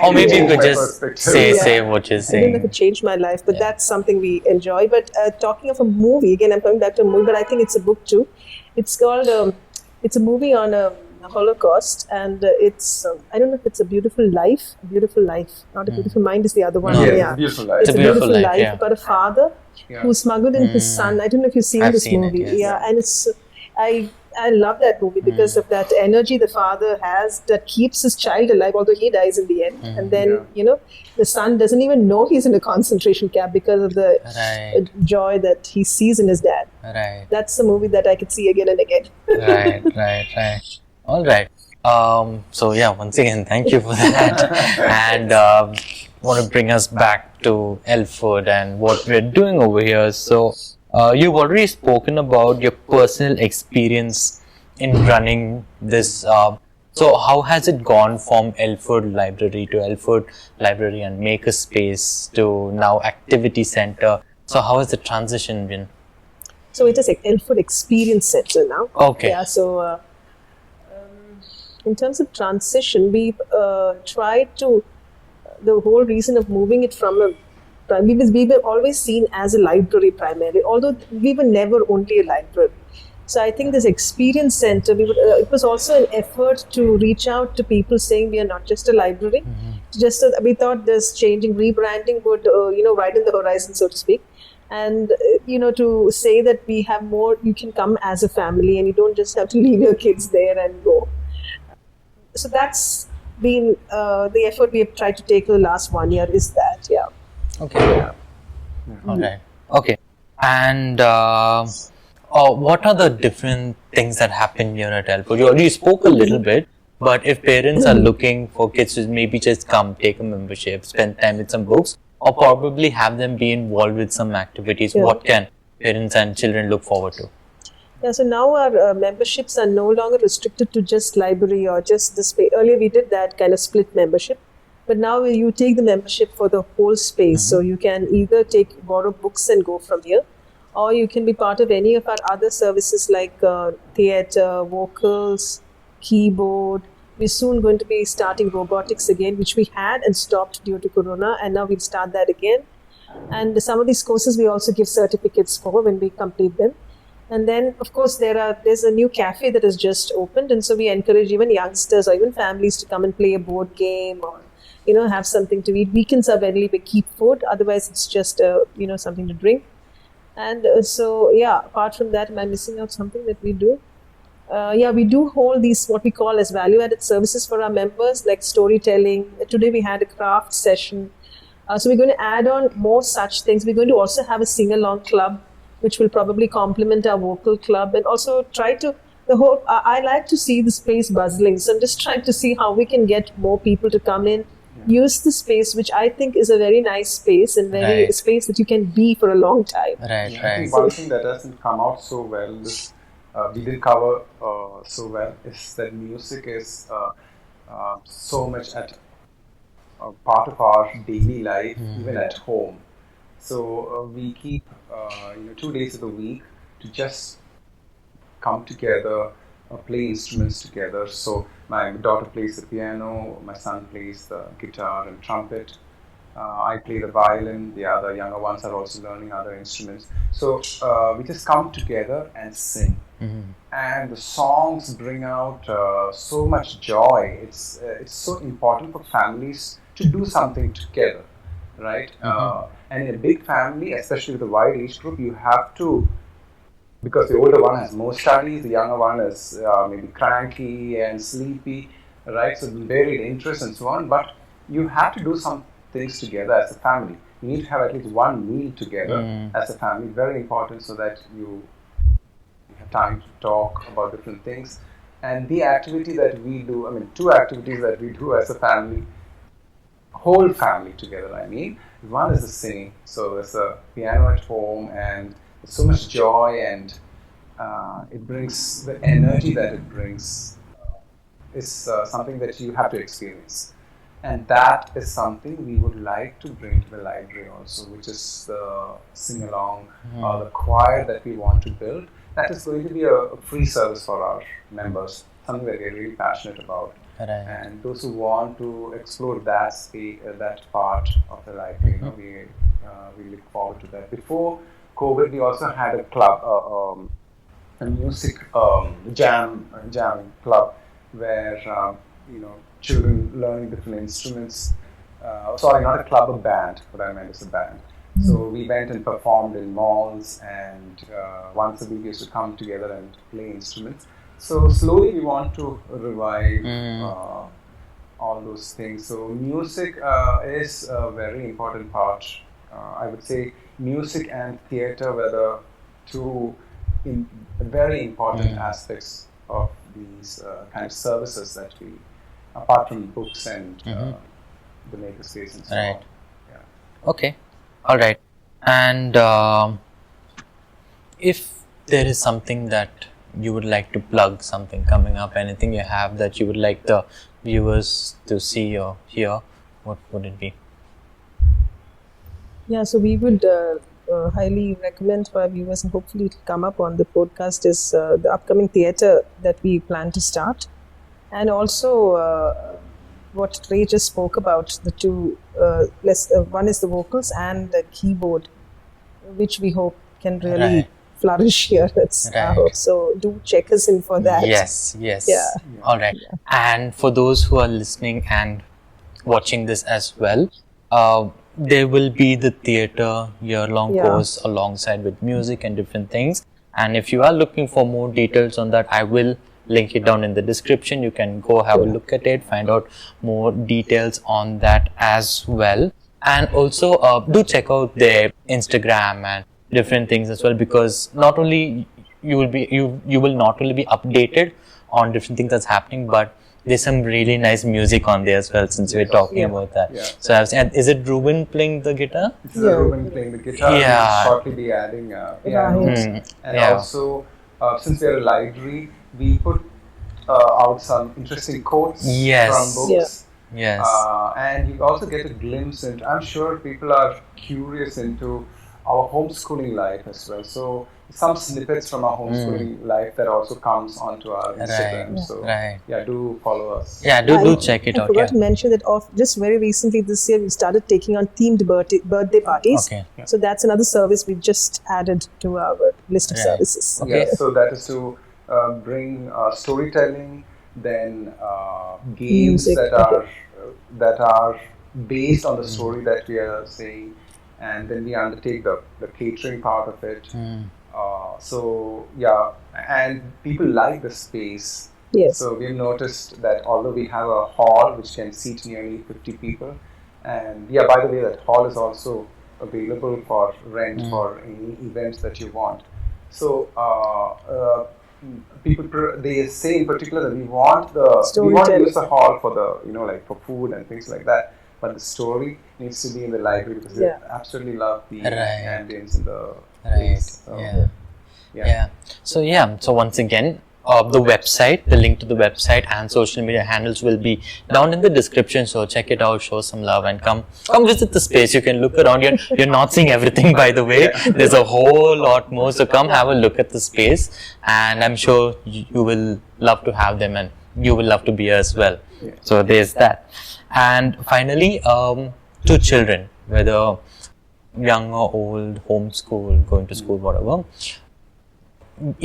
Or maybe you could just say what you're saying. I don't know if it changed my life, but that's something we enjoy. But talking of a movie, again, I'm coming back to a movie, but I think it's a book too. It's called. It's a movie on a Holocaust, and it's I don't know if it's a beautiful life, not a beautiful mind is the other one. Yeah, beautiful life. It's a beautiful life about a father who smuggled in his son. I don't know if you've seen this movie. And it's I love that movie because of that energy the father has that keeps his child alive, although he dies in the end. And then the son doesn't even know he's in a concentration camp because of the joy that he sees in his dad. Right. That's the movie that I could see again and again. Right. All right. So once again, thank you for that. And want to bring us back to Elfwood and what we're doing over here. So you've already spoken about your personal experience in running this. So how has it gone from Elfwood Library to Elfwood Library and Makerspace to now Activity Centre? So how has the transition been? So it is like Elfwood Experience Centre now. Okay. Yeah. So. In terms of transition, we tried to, the whole reason of moving it from because we were always seen as a library primarily, although we were never only a library. So I think this experience center, it was also an effort to reach out to people saying we are not just a library. Just so we thought this rebranding would, widen the horizon, so to speak. And, to say that we have more, you can come as a family and you don't just have to leave your kids there and go. So that's been the effort we have tried to take for the last 1 year is that, Okay. All right. Okay. And what are the different things that happen here at Elfwood? You already spoke a little bit, but if parents are looking for kids to maybe just come, take a membership, spend time with some books, or probably have them be involved with some activities, what can parents and children look forward to? Yeah, so now our memberships are no longer restricted to just library or just the space. Earlier we did that kind of split membership, but now you take the membership for the whole space. So you can either borrow books and go from here, or you can be part of any of our other services like theatre, vocals, keyboard. We're soon going to be starting robotics again, which we had and stopped due to Corona, and now we'll start that again. And some of these courses we also give certificates for when we complete them. And then, of course, there's a new cafe that has just opened, and so we encourage even youngsters or even families to come and play a board game or, have something to eat. Weekends are very big, keep food. Otherwise, it's just, something to drink. And apart from that, am I missing out something that we do? We do hold these what we call as value-added services for our members, like storytelling. Today we had a craft session. So we're going to add on more such things. We're going to also have a sing-along club, which will probably complement our vocal club, and also try to, I like to see this place bustling. So I'm just trying to see how we can get more people to come in use the space, which I think is a very nice space and very Right. space that you can be for a long time. Right, I right. think one thing that doesn't come out so well, this we didn't cover so well, is that music is so much at part of our daily life, even at home. So we keep 2 days of the week to just come together, play instruments together. So my daughter plays the piano, my son plays the guitar and trumpet. I play the violin. The other younger ones are also learning other instruments. So we just come together and sing. And the songs bring out so much joy. It's so important for families to do something together, right? And in a big family, especially with a wide age group, you have to, because the older one has more studies, the younger one is maybe cranky and sleepy, right? So varied interests and so on. But you have to do some things together as a family. You need to have at least one meal together as a family. Very important, so that you have time to talk about different things. And the activity that we do, I mean, two activities that we do as a family, whole family together, I mean. One is the singing. So there's a piano at home, and there's so much joy, and it brings the energy that it brings is something that you have to experience. And that is something we would like to bring to the library also, which is the sing-along, the choir that we want to build. That is going to be a free service for our members, something that we're really passionate about. Right. And those who want to explore that space, that part of the library, we look forward to that. Before COVID, we also had a club, a music jamming club, where children learning different instruments. Sorry, not a club, a band. What I meant is a band. So we went and performed in malls, and once a week we used to come together and play instruments. So slowly we want to revive all those things. So music is a very important part. I would say music and theatre were the two very important aspects of these kind of services that we, apart from books and the makerspace and so Right. on. Yeah. Okay. All right. And if there is something that you would like to plug, something coming up, anything you have that you would like the viewers to see or hear, what would it be? Yeah, so we would highly recommend for our viewers, and hopefully it'll come up on the podcast, is the upcoming theatre that we plan to start. And also what Ray just spoke about, the two, one is the vocals and the keyboard, which we hope can really Right. flourish here. That's our Right. hope. So do check us in for that. Yes, yes. Yeah. All right. And for those who are listening and watching this as well, there will be the theatre year-long Yeah. course alongside with music and different things. And if you are looking for more details on that, I will link it down in the description. You can go have a look at it, find out more details on that as well. And also do check out their Instagram and different things as well, because not only you will not only be updated on different things that's happening, but there's some really nice music on there as well, since we're talking about that. Yeah. So I've seen, is it Ruben playing the guitar? This is Ruben playing the guitar. Yeah. We'll shortly be adding pianos. And Yeah. also, since we're a library, we put out some interesting quotes Yes. from books. Yes. And you also get a glimpse into, I'm sure people are curious into our homeschooling life as well. So some snippets from our homeschooling life that also comes onto our Instagram. Right. So Right. yeah, do follow us. Yeah, do check it I out. forgot Yeah. to mention that just very recently this year we started taking on themed birthday parties. Okay. So that's another service we've just added to our list of Right. services. Okay. Yeah, so that is to bring storytelling, then games Music, that are based on the story that we are saying, and then we undertake the catering part of it. So yeah, and people like the space. Yes. So we've noticed that although we have a hall which can seat nearly 50 people, and yeah, by the way, that hall is also available for rent for any events that you want. So people they say in particular that we want to use the hall for the like for food and things like that. but the story needs to be in the library because they Yeah. absolutely love the Right. ambience and the Right. place. So, Yeah. yeah. So once again, the website, the link to the website and social media handles will be down in the description. So check it out, show some love, and come visit the space. You can look around. You're not seeing everything, by the way. There's a whole lot more. So come have a look at the space, and I'm sure you will love to have them, and you will love to be here as well. So there's that. And finally, to children, whether young or old, homeschool, going to school, whatever,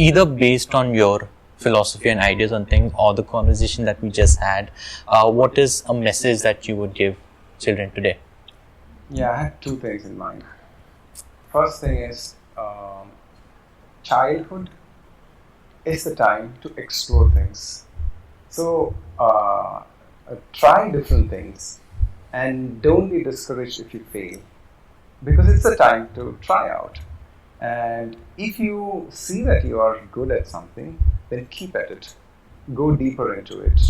either based on your philosophy and ideas on things or the conversation that we just had, what is a message that you would give children today? Yeah, I had two things in mind. First thing is childhood is the time to explore things. So try different things and don't be discouraged if you fail, because it's the time to try out. And if you see that you are good at something, then keep at it. Go deeper into it.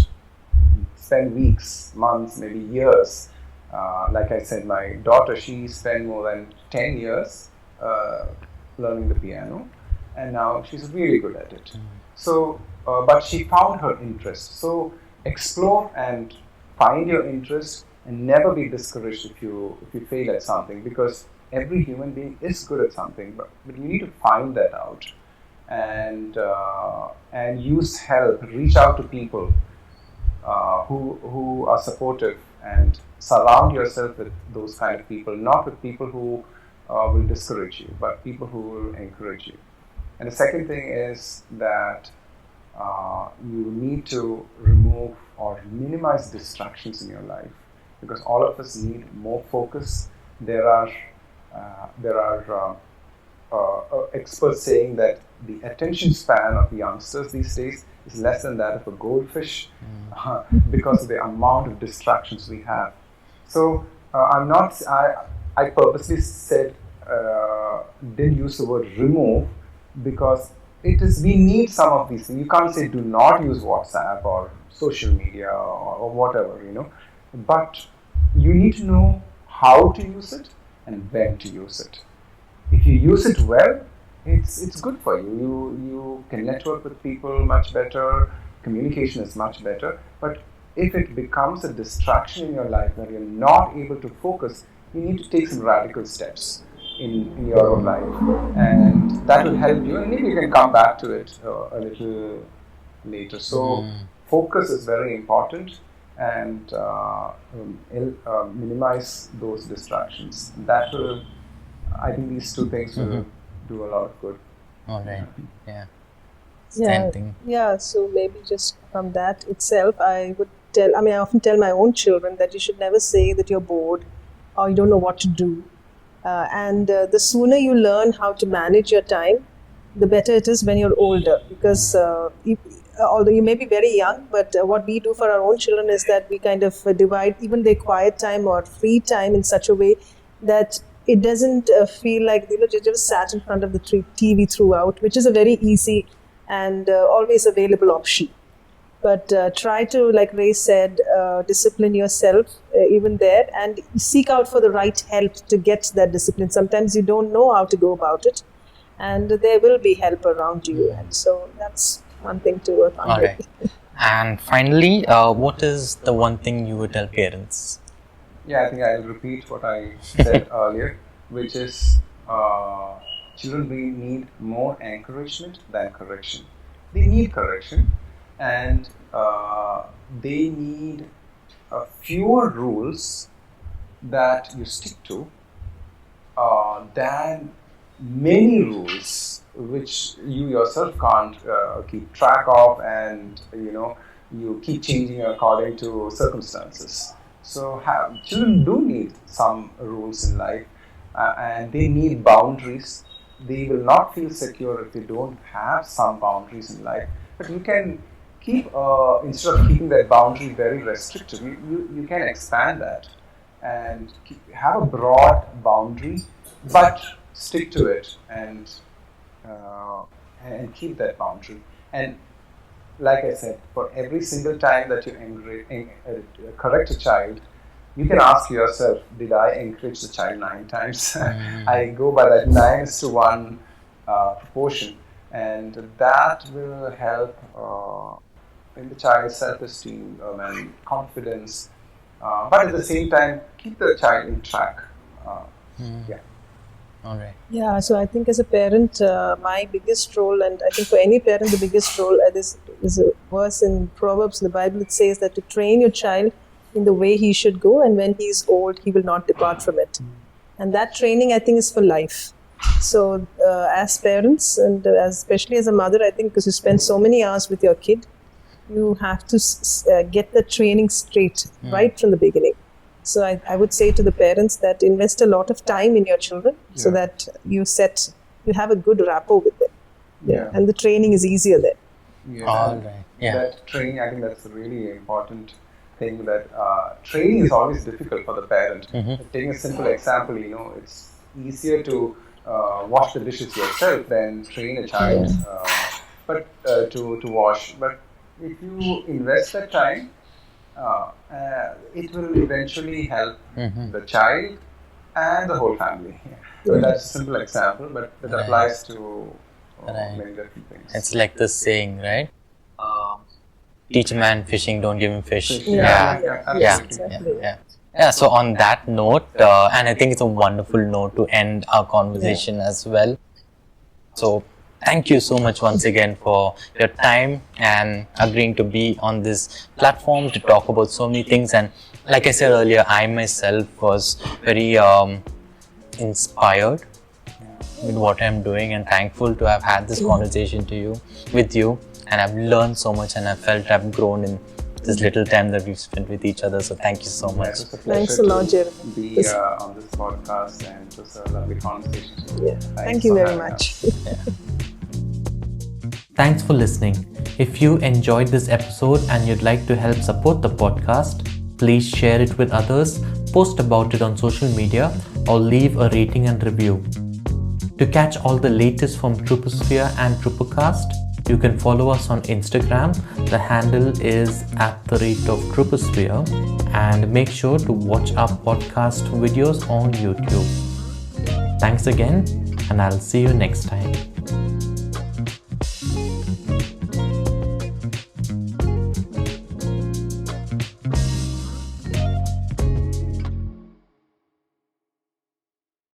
Spend weeks, months, maybe years. Like I said, my daughter, she spent more than 10 years learning the piano, and now she's really good at it. So, but she found her interest. So explore and find your interest, and never be discouraged if you fail at something, because every human being is good at something, but you need to find that out, and use help. Reach out to people who are supportive, and surround yourself with those kind of people, not with people who will discourage you, but people who will encourage you. And the second thing is that you need to remove or minimize distractions in your life, because all of us need more focus. There are experts saying that the attention span of youngsters these days is less than that of a goldfish, because of the amount of distractions we have. So I purposely said didn't use the word remove, because we need some of these things. You can't say do not use WhatsApp or social media or whatever, but you need to know how to use it and when to use it. If you use it well, it's good for you. You can network with people much better. Communication is much better. But if it becomes a distraction in your life where you're not able to focus, you need to take some radical steps in your own life, and that will help you. And maybe you can come back to it a little later. So focus is very important, and minimize those distractions. That will, I think these two things will do a lot of good. All right. Yeah. Yeah, Thing. yeah. So maybe just from that itself, I often tell my own children that you should never say that you're bored or you don't know what to do. And the sooner you learn how to manage your time, the better it is when you're older. Because although you may be very young, but what we do for our own children is that we kind of divide even their quiet time or free time in such a way that it doesn't feel like they just sat in front of the TV throughout, which is a very easy and always available option. But try to, like Ray said, discipline yourself even there, and seek out for the right help to get that discipline. Sometimes you don't know how to go about it, and there will be help around you. And so that's one thing to work on. All right. And finally, what is the one thing you would tell parents? Yeah, I think I'll repeat what I said earlier, which is children really need more encouragement than correction. They need correction, and they need fewer rules that you stick to than many rules which you yourself can't keep track of, and you keep changing according to circumstances. So children do need some rules in life, and they need boundaries. They will not feel secure if they don't have some boundaries in life. But you can keep, instead of keeping that boundary very restrictive, you can expand that and have a broad boundary, but stick to it and keep that boundary. And like I said, for every single time that you correct a child, you can ask yourself, did I encourage the child 9 times? I go by that 9:1 proportion, and that will help in the child's self-esteem and confidence, but at the same time keep the child in track. Yeah. All right. Yeah, so I think as a parent, my biggest role, and I think for any parent, the biggest role, is a verse in Proverbs in the Bible. It says that to train your child in the way he should go, and when he is old, he will not depart from it. And that training, I think, is for life. So as parents, and especially as a mother, I think because you spend so many hours with your kid, you have to get the training straight right from the beginning. So I would say to the parents that invest a lot of time in your children so that you have a good rapport with them. Yeah. And the training is easier then. Yeah. All right. Yeah. That training, I think that's a really important thing, that training is always difficult for the parent. Taking a simple example, it's easier to wash the dishes yourself than train a child to wash. But if you invest that time, it will eventually help the child and the whole family. So that's a simple example, but it applies to many different things. It's like the saying, right? Teach a man fishing, don't give him fish. Absolutely. Yeah. So on that note, and I think it's a wonderful note to end our conversation as well. So thank you so much once again for your time and agreeing to be on this platform to talk about so many things. And like I said earlier, I myself was very inspired with what I'm doing, and thankful to have had this conversation with you. And I've learned so much, and I felt I've grown in this little time that we've spent with each other. So thank you so much. Thanks a lot, Jeremy. Be on this podcast, and it was a lovely conversation. Yeah. Thank you very much. Thanks for listening. If you enjoyed this episode and you'd like to help support the podcast, please share it with others, post about it on social media, or leave a rating and review. To catch all the latest from TrouperSphere and TrouperCast, you can follow us on Instagram. The handle is @TrouperSphere, and make sure to watch our podcast videos on YouTube. Thanks again, and I'll see you next time.